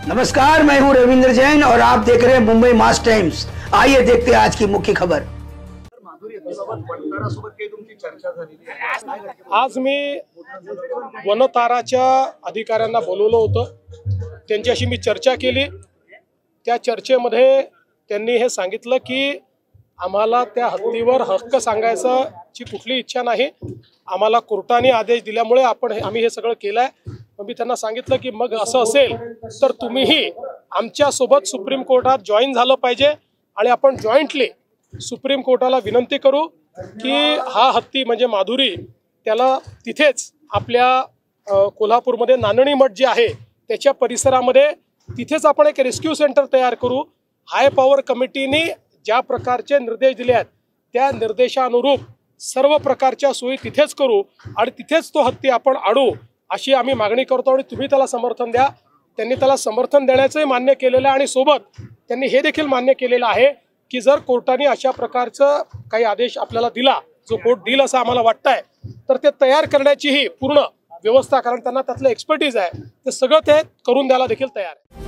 नमस्कार, मैं हूं रविंद्र जैन और आप देख रहे हैं मुंबई मास टाइम्स। आइए देखते हैं आज की मुख्य खबर। आज मी वनताराच्या अधिकाऱ्यांना बोलवलं होतं, त्यांच्याशी मी चर्चा केली। त्या चर्चेमध्ये त्यांनी हे सांगितलं की आम्हाला त्या हत्तीवर हक्क सांगायची कुठली इच्छा नाही, आम्हाला कोर्टाने आदेश दिल्यामुळे आम्ही हे सगळं केलंय। मी त्यांना सांगितलं की मग असं असेल तर तुम्हीही आमच्या सोबत सुप्रीम कोर्टात जॉईन झालं पाहिजे आणि आपण जॉईंटली सुप्रीम कोर्टाला विनंती करू की हा हत्ती म्हणजे माधुरी त्याला तिथेच आपल्या कोल्हापूरमध्ये नानणी मठ जे आहे त्याच्या परिसरामध्ये तिथेच आपण एक रेस्क्यू सेंटर तयार करू। हाय पॉवर कमिटीने ज्या प्रकारचे निर्देश दिले आहेत त्या निर्देशानुरूप सर्व प्रकारच्या सोयी तिथेच करू आणि तिथेच तो हत्ती आपण आणू अशी आम्ही मागणी करतो आणि तुम्ही त्याला समर्थन द्या। त्यांनी त्याला समर्थन देण्याचंही मान्य केलेलं आहे आणि सोबत त्यांनी हे देखील मान्य केलेलं आहे की जर कोर्टाने अशा प्रकारचं काही आदेश आपल्याला दिला, जो कोर्ट देईल असं आम्हाला वाटतंय, तर ते तयार करण्याचीही पूर्ण व्यवस्था, कारण त्यांना त्यातलं एक्सपर्टीज आहे, ते सगळं ते करून द्यायला देखील तयार आहे।